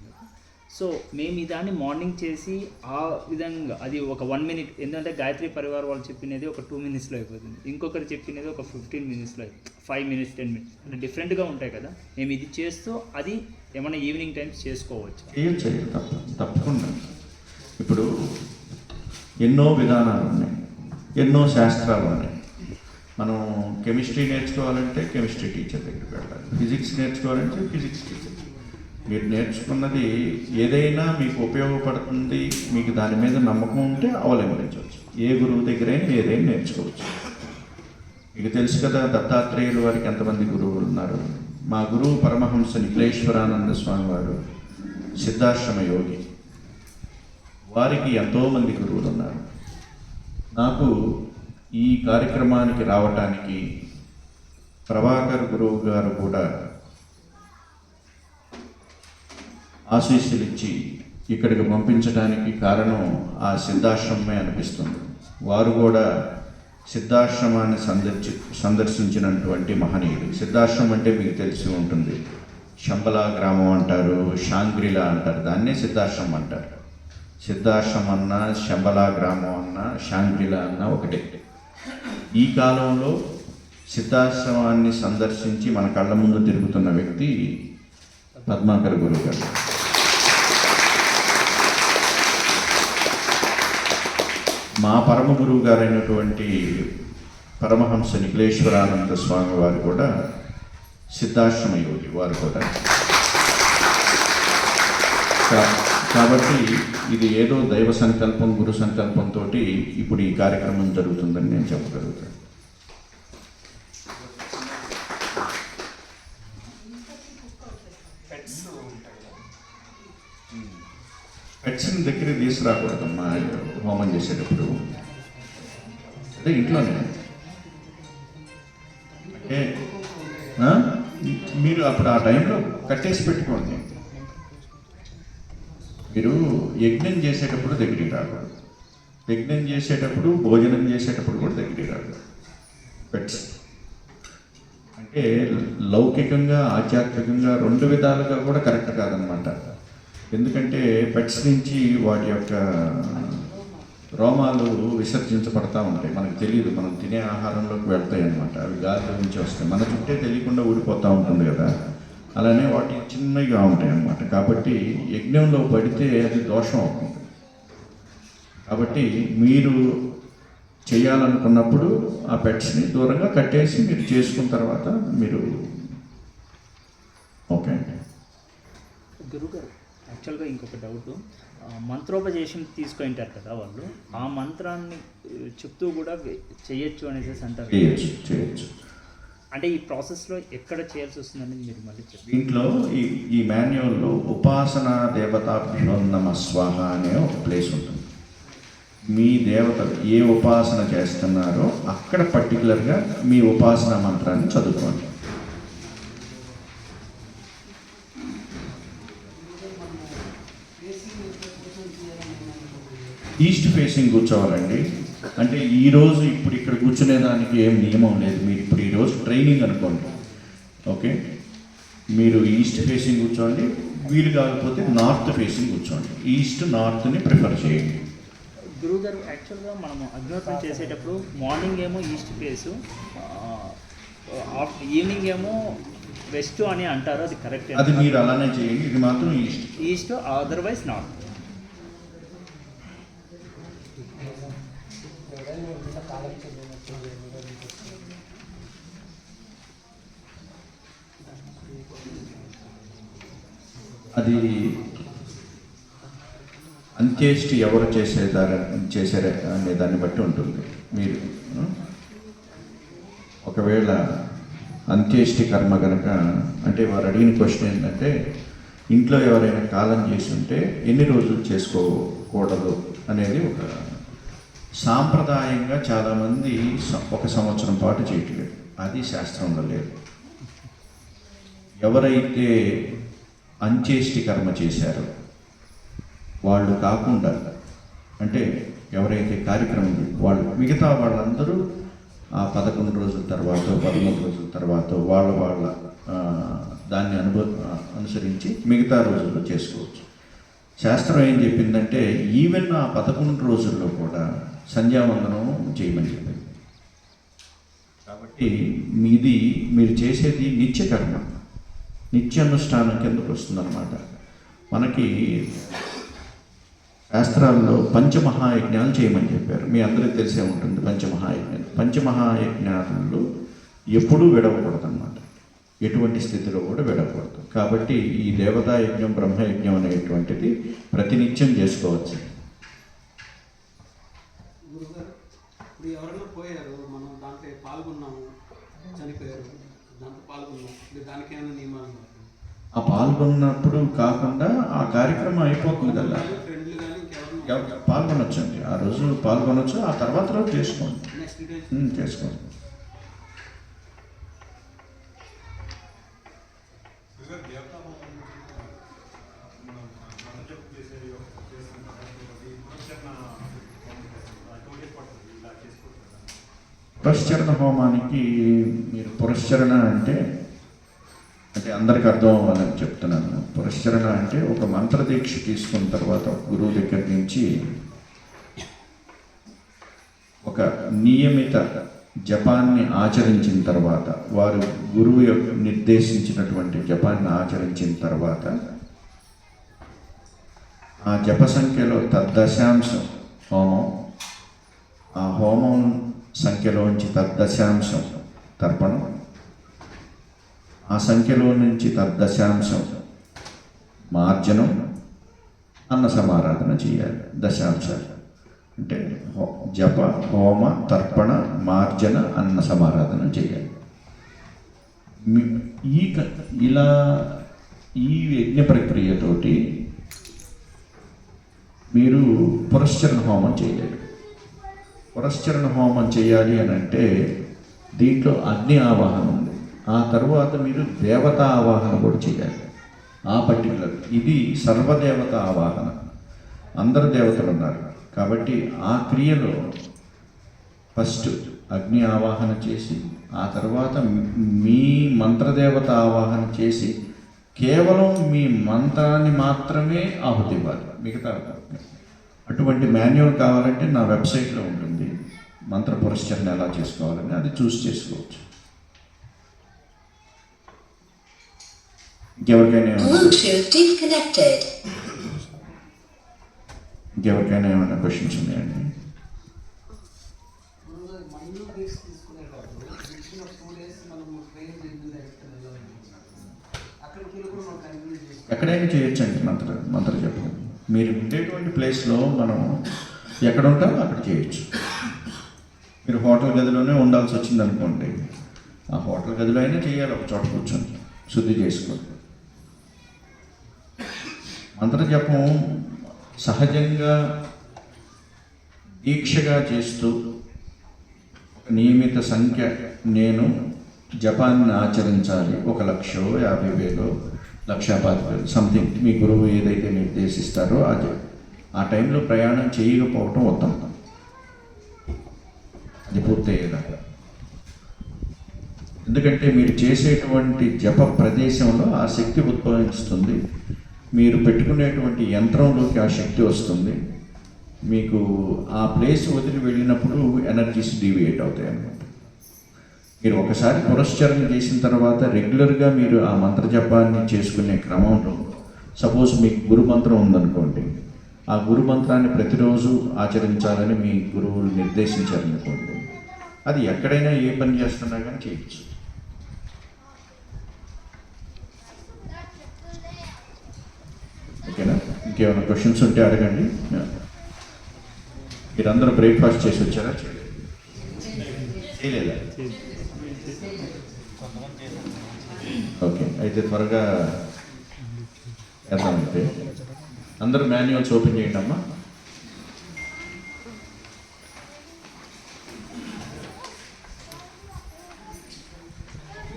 సో మేము ఈ దాన్ని మార్నింగ్ చేసి ఆ విధంగా అది ఒక 1 minute, ఎందుకంటే గాయత్రి పరివార్ వాళ్ళు చెప్పినది ఒక 2 minutesలో అయిపోతుంది, ఇంకొకరు చెప్పినది ఒక 15 minutesలో 5 minutes 10 minutes అంటే డిఫరెంట్గా ఉంటాయి కదా. మేము ఇది చేస్తూ అది ఏమైనా ఈవినింగ్ టైమ్స్ చేసుకోవచ్చు. చేయొచ్చు, తప్పకుండా. ఇప్పుడు ఎన్నో విధానాలు ఉన్నాయి, ఎన్నో శాస్త్రాలు ఉన్నాయి. మనం కెమిస్ట్రీ నేర్చుకోవాలంటే కెమిస్ట్రీ టీచర్ దగ్గరికి వెళ్ళాలి, ఫిజిక్స్ నేర్చుకోవాలంటే ఫిజిక్స్ టీచర్. మీరు నేర్చుకున్నది ఏదైనా మీకు ఉపయోగపడుతుంది, మీకు దాని మీద నమ్మకం ఉంటే అవలంబించవచ్చు. ఏ గురువు దగ్గరైనా ఏదైనా నేర్చుకోవచ్చు. మీకు తెలుసు కదా, దత్తాత్రేయులు వారికి ఎంతమంది గురువులు ఉన్నారు. మా గురువు పరమహంస నిఖిలేశ్వరానంద స్వామి వారు సిద్ధాశ్రమ యోగి, వారికి ఎంతోమంది గురువులు ఉన్నారు. నాకు ఈ కార్యక్రమానికి రావటానికి ప్రభాకర్ గురువు గారు కూడా ఆశీస్సులు ఇచ్చి ఇక్కడికి పంపించడానికి కారణం ఆ సిద్ధాశ్రమమే అనిపిస్తుంది. వారు కూడా సిద్ధాశ్రమాన్ని సందర్శించినటువంటి మహనీయుడు. సిద్ధాశ్రమం అంటే మీకు తెలిసి ఉంటుంది, శంబలా గ్రామం అంటారు, షాంగ్రిలా అంటారు, దాన్నే సిద్ధాశ్రమం అంటారు. సిద్ధాశ్రమం అన్నా, శంబలా గ్రామం అన్నా, షాంగ్రిలా అన్నా ఒకటే. ఈ కాలంలో సిద్ధాశ్రమాన్ని సందర్శించి మన కళ్ళ ముందు తిరుగుతున్న వ్యక్తి పద్మాకర్ గురువు గారు. మా పరమ గురువు గారైనటువంటి పరమహంస నిఖిలేశ్వరానంద స్వామి వారు కూడా సిద్ధాశ్రమ యోగి, వారు కూడా. కాబట్టి ఇది ఏదో దైవ సంకల్పం, గురు సంకల్పంతో ఇప్పుడు ఈ కార్యక్రమం జరుగుతుందని నేను చెప్పగలుగుతాను. పెట్స్ని దగ్గర తీసుకురాకూడదమ్మా హోమం చేసేటప్పుడు. అదే ఇంట్లోనే అంటే మీరు అప్పుడు ఆ టైంలో కట్టేసి పెట్టుకోండి. మీరు యజ్ఞం చేసేటప్పుడు దగ్గరికి రాకూడదు, యజ్ఞం చేసేటప్పుడు భోజనం చేసేటప్పుడు కూడా దగ్గరికి రాకూడదు. పెట్స్ అంటే లౌకికంగా ఆధ్యాత్మికంగా 2 విధాలుగా కూడా కరెక్ట్ కాదనమాట. ఎందుకంటే పెట్స్ నుంచి వాటి యొక్క రోమాలు విసర్జించబడతా ఉంటాయి, మనకు తెలియదు, మనం తినే ఆహారంలోకి వెళ్తాయి అన్నమాట. అవి గాలి నుంచి వస్తాయి, మన చుట్టే తెలియకుండా ఊడిపోతూ ఉంటుంది కదా. అలానే వాటి చిన్నగా ఉంటాయి అన్నమాట. కాబట్టి యజ్ఞంలో పడితే అది దోషం అవుతుంది. కాబట్టి మీరు చేయాలనుకున్నప్పుడు ఆ పెట్స్ని దూరంగా కట్టేసి మీరు చేసుకున్న తర్వాత మీరు ఓకే అండి. గురుగారు, యాక్చువల్గా ఇంకొక డౌట్, మంత్రోపదేశం తీసుకుంటారు కదా వాళ్ళు, ఆ మంత్రాన్ని చెప్తూ కూడా చేయొచ్చు అనేసి అంటారు. చేయొచ్చు. అంటే ఈ ప్రాసెస్లో ఎక్కడ చేయాల్సి వస్తుందని మీరు మళ్ళీ చెప్పండి. దీంట్లో ఈ మాన్యువల్లో ఉపాసన దేవతాభ్యో నమః స్వాహ అనే ఒక ప్లేస్ ఉంటుంది. మీ దేవతలు ఏ ఉపాసన చేస్తున్నారో అక్కడ పర్టికులర్గా మీ ఉపాసన మంత్రాన్ని చదువుకోండి. ఈస్ట్ ఫేసింగ్ కూర్చోవాలండి. అంటే ఈరోజు ఇప్పుడు ఇక్కడ కూర్చునేదానికి ఏం నియమం లేదు. మీరు ఇప్పుడు ఈరోజు ట్రైనింగ్ అనుకోండి, ఓకే, మీరు ఈస్ట్ ఫేసింగ్ కూర్చోండి. వీలు కాకపోతే నార్త్ ఫేసింగ్ కూర్చోండి. ఈస్ట్ నార్త్ని ప్రిఫర్ చేయండి. గురువుగారు, యాక్చువల్గా మనము అగ్నిహోత్రం చేసేటప్పుడు మార్నింగ్ ఏమో ఈస్ట్ ఫేసు, ఈవినింగ్ ఏమో వెస్ట్ అని అంటారు, అది కరెక్ట్? అది మీరు అలానే చేయండి. ఇది మాత్రం ఈస్ట్, అదర్వైజ్ నార్త్. అది అంత్యేష్టి ఎవరు చేశారు అనే దాన్ని బట్టి ఉంటుంది. మీరు ఒకవేళ అంత్యేష్టి కర్మ కనుక, అంటే వారు అడిగిన క్వశ్చన్ ఏంటంటే, ఇంట్లో ఎవరైనా కాలం చేసి ఉంటే ఎన్ని రోజులు చేసుకోకూడదు అనేది ఒక సాంప్రదాయంగా చాలామంది 1 సంవత్సరం పాటు చేయట్లేదు. అది శాస్త్రంలో లేదు. ఎవరైతే అంత్యేష్టి కర్మ చేశారో వాళ్ళు కాకుండా, అంటే ఎవరైతే కార్యక్రమం వాళ్ళు, మిగతా వాళ్ళందరూ ఆ 11 రోజుల తర్వాత 13 రోజుల తర్వాత వాళ్ళ దాన్ని అనుసరించి మిగతా రోజుల్లో చేసుకోవచ్చు. శాస్త్రం ఏం చెప్పిందంటే ఈవెన్ ఆ 11 రోజుల్లో కూడా సంధ్యావందనం చేయమని చెప్పింది. కాబట్టి మీది మీరు చేసేది నిత్యకర్మ, నిత్యానుష్ఠానం కిందకు వస్తుందన్నమాట. మనకి శాస్త్రాల్లో పంచమహాయజ్ఞాలు చేయమని చెప్పారు. మీ అందరికీ తెలిసే ఉంటుంది పంచమహాయజ్ఞాలు. పంచమహాయజ్ఞాలలో ఎప్పుడూ విడవకూడదు అన్నమాట, ఎటువంటి స్థితిలో కూడా విడవకూడదు. కాబట్టి ఈ దేవతా యజ్ఞం, బ్రహ్మయజ్ఞం అనేటువంటిది ప్రతినిత్యం చేసుకోవచ్చు. గురుగారు, ఇప్పుడు ఎవరైనా పోయారు, మనం దాంట్లో పాల్గొన్నాము, చనిపోయారు, దాంట్లో పాల్గొన్నాం, దానికి ఏమైనా నియమాలు ఉన్నాయి? ఆ పాల్గొన్నప్పుడు కాకుండా ఆ కార్యక్రమం అయిపోతుంది కదా, ఫ్రెండ్లు కానీ ఇంకెవరైనా పాల్గొనొచ్చండి. ఆ రోజు పాల్గొనొచ్చు, ఆ తర్వాత రోజు చేసుకోండి. నెక్స్ట్ డే చేసుకోండి. పురస్చరణ హోమానికి మీరు పురస్చరణ అంటే అందరికి అర్థం అవ్వాలని చెప్తున్నాను. పురస్చరణ అంటే ఒక మంత్రదీక్ష తీసుకున్న తర్వాత గురువు దగ్గర నుంచి ఒక నియమిత జపాన్ని ఆచరించిన తర్వాత, వారు గురువు యొక్క నిర్దేశించినటువంటి జపాన్ని ఆచరించిన తర్వాత ఆ జప సంఖ్యలో తద్దశాంశం హోమం, ఆ హోమం సంఖ్యలోంచి తద్దశాంశం తర్పణం, ఆ సంఖ్యలో నుంచి తద్దశాంశం మార్జనం, అన్న సమారాధన చేయాలి. దశాంశాలు అంటే జప, హోమ, తర్పణ, మార్జన, అన్న సమారాధన చేయాలి. ఇలా ఈ యజ్ఞ ప్రక్రియతోటి మీరు పురస్చరణ హోమం చేయలేరు. పురస్చరణ హోమం చేయాలి అని అంటే దీంట్లో అగ్ని ఆవాహన ఉంది. ఆ తర్వాత మీరు దేవతా ఆవాహన కూడా చేయాలి. ఆ పర్టికులర్ ఇది సర్వదేవత ఆవాహన, అందరు దేవతలు ఉన్నారు కాబట్టి ఆ క్రియలో ఫస్ట్ అగ్ని ఆవాహన చేసి, ఆ తర్వాత మీ మంత్రదేవత ఆవాహన చేసి కేవలం మీ మంత్రాన్ని మాత్రమే ఆహుతి ఇవ్వాలి. మిగతా అటువంటి మాన్యువల్ కావాలంటే నా వెబ్సైట్లో ఉంటుంది, మంత్ర పురస్చరణ ఎలా చేసుకోవాలని, అది చూస్ చేసుకోవచ్చు. ఇంకెవరికైనా ఏమైనా క్వశ్చన్స్ ఉన్నాయండి? మందు తీసుకునేటప్పుడు ఇచ్చిన 2 days మనం ట్రైన్ చేయాలి, అక్కడికి కూడా మనం కంటిన్యూ చేసుకోవాలి. ఎక్కడైనా చేయొచ్చండి మంత్ర జపం. మీరు ఉండేటువంటి ప్లేస్లో మనం ఎక్కడ ఉంటారో అక్కడ చేయొచ్చు. మీరు హోటల్ గదిలోనే ఉండాల్సి వచ్చింది అనుకోండి, ఆ హోటల్ గదిలో అయినా చేయాలి, ఒక చోట కూర్చొని శుద్ధి చేసుకోండి. మంత్ర జపం సహజంగా దీక్షగా చేస్తూ ఒక నియమిత సంఖ్య, నేను జపాన్ని ఆచరించాలి, 1,50,000 1,50,000 సంథింగ్ మీ గురువు ఏదైతే నిర్దేశిస్తారో ఆ టైంలో ప్రయాణం చేయకపోవటం ఉత్తమం, అది పూర్తయ్యేదాకా. ఎందుకంటే మీరు చేసేటువంటి జప ప్రదేశంలో ఆ శక్తి ఉద్భవిస్తుంది, మీరు పెట్టుకునేటువంటి యంత్రంలోకి ఆ శక్తి వస్తుంది, మీకు ఆ ప్లేస్ వదిలి వెళ్ళినప్పుడు ఎనర్జీస్ డీవియేట్ అవుతాయి అన్నమాట. మీరు ఒకసారి పురస్చరణ చేసిన తర్వాత రెగ్యులర్గా మీరు ఆ మంత్ర జపాన్ని చేసుకునే క్రమంలో, సపోజ్ మీకు గురు మంత్రం ఉందనుకోండి, ఆ గురు మంత్రాన్ని ప్రతిరోజు ఆచరించాలని మీ గురువులు నిర్దేశించారనుకోండి, అది ఎక్కడైనా ఏ పని చేస్తున్నా కానీ చేయొచ్చు. ఓకేనా? ఇంకేమైనా క్వశ్చన్స్ ఉంటే అడగండి. మీరందరూ బ్రేక్ఫాస్ట్ చేసి వచ్చారా? చేయలేదా? ఓకే, అయితే త్వరగా చేద్దామంటే అందరూ మాన్యువల్స్ ఓపెన్ చేయండి అమ్మా.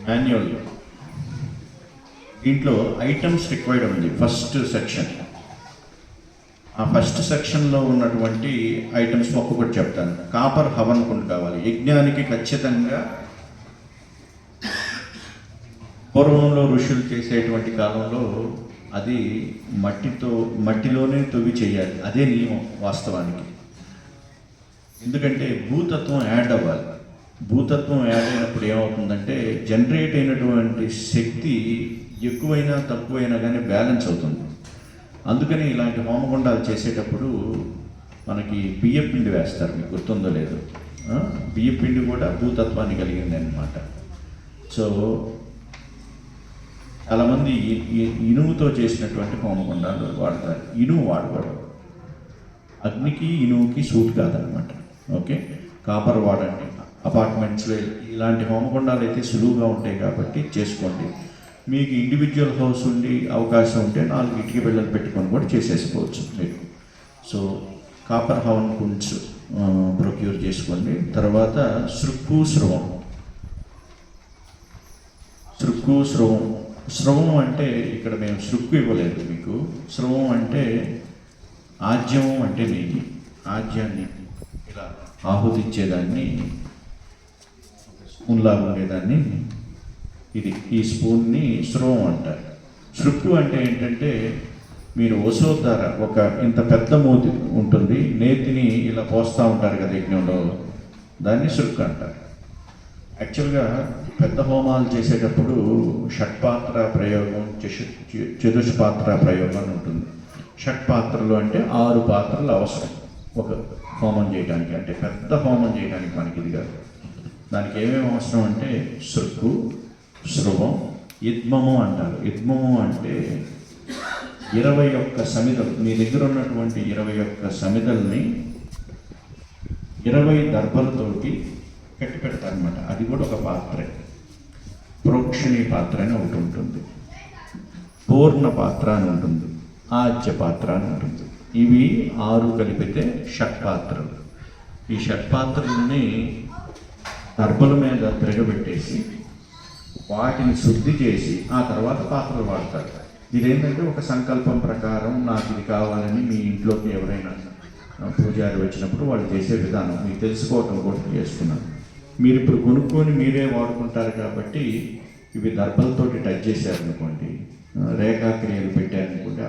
మాన్యువల్ దీంట్లో ఐటమ్స్ రిక్వైర్డ్ ఉంది. ఫస్ట్ సెక్షన్, ఆ ఫస్ట్ సెక్షన్లో ఉన్నటువంటి ఐటమ్స్ ఒక్కొక్కటి చెప్తాను. కాపర్ హవన్ కుండ కావాలి. యజ్ఞానికి ఖచ్చితంగా పూర్వంలో ఋషులు చేసేటువంటి కాలంలో అది మట్టిలోనే తవ్వి చేయాలి. అదే నియమం వాస్తవానికి. ఎందుకంటే భూతత్వం యాడ్ అవ్వాలి. భూతత్వం యాడ్ అయినప్పుడు ఏమవుతుందంటే జనరేట్ అయినటువంటి శక్తి ఎక్కువైనా తక్కువైనా కానీ బ్యాలెన్స్ అవుతుంది. అందుకని ఇలాంటి హోమగుండాలు చేసేటప్పుడు మనకి బియ్యపిండి వేస్తారు, మీకు గుర్తుందో లేదు. బియ్యపిండి కూడా భూతత్వాన్ని కలిగింది అన్నమాట. సో చాలామంది ఇనుముతో చేసినటువంటి హోమగుండాలు వాడతారు. ఇనుము వాడకూడదు, అగ్నికి ఇనుముకి సూట్ కాదనమాట. ఓకే, కాపర్ వాడండి. అపార్ట్మెంట్స్లో ఇలాంటి హోమగుండాలు అయితే సులువుగా ఉంటాయి కాబట్టి చేసుకోండి. మీకు ఇండివిజువల్ హౌస్ ఉండి అవకాశం ఉంటే 4 ఇటుక బిళ్ళలు పెట్టుకొని కూడా చేసేసుకోవచ్చు మీరు. సో కాపర్ హవన్ కుండ్స్ ప్రొక్యూర్ చేసుకోండి. తర్వాత శృక్కు స్రవం. స్రవం అంటే ఇక్కడ మేము శృక్కు ఇవ్వలేదు మీకు. స్రవం అంటే ఆజ్యం, అంటే నెయ్యి. ఆజ్యాన్ని ఇలా ఆహుతిచ్చేదాన్ని, స్పూన్లాగా ఉండేదాన్ని, ఈ స్పూన్ని స్రవం అంటారు. శృక్కు అంటే ఏంటంటే మీరు వసోద్ధార, ఒక ఇంత పెద్ద మూతి ఉంటుంది, నేతిని ఇలా పోస్తూ ఉంటారు కదా యజ్ఞంలో, దాన్ని శృక్కు అంటారు. యాక్చువల్గా పెద్ద హోమాలు చేసేటప్పుడు షట్పాత్ర ప్రయోగం, చతుష్పాత్ర ప్రయోగం అని ఉంటుంది. షట్పాత్రలు అంటే 6 పాత్రలు అవసరం ఒక హోమం చేయడానికి. అంటే పెద్ద హోమం చేయడానికి మనకి ఇది కాదు. దానికి ఏమేమి అవసరం అంటే శృక్కు, స్రవం, యుద్మము అంటారు. యుద్మము అంటే 21 సమిధలు. మీ దగ్గర ఉన్నటువంటి 21 సమిధల్ని 20 దర్భలతోటి కట్టి పెడతారనమాట. అది కూడా ఒక పాత్రే. ప్రోక్షణి పాత్ర అని ఒకటి ఉంటుంది, పూర్ణ పాత్ర అని ఉంటుంది, ఆజ్య పాత్ర అని ఉంటుంది. ఇవి 6 కలిపితే షట్పాత్రలు. ఈ షట్పాత్రలని దర్భల మీద తిరగబెట్టేసి వాటిని శుద్ధి చేసి ఆ తర్వాత పాత్రలు వాడతారు. ఇదేంటంటే ఒక సంకల్పం ప్రకారం నాకు ఇది కావాలని మీ ఇంట్లోకి ఎవరైనా పూజారి వచ్చినప్పుడు వాళ్ళు చేసే విధానం మీకు తెలుసుకోవటం కూడా చేస్తున్నాను. మీరు ఇప్పుడు కొనుక్కొని మీరే వాడుకుంటారు కాబట్టి ఇవి దర్భలతోటి టచ్ చేశారనుకోండి, రేఖాక్రియలు పెట్టారనుకోండి,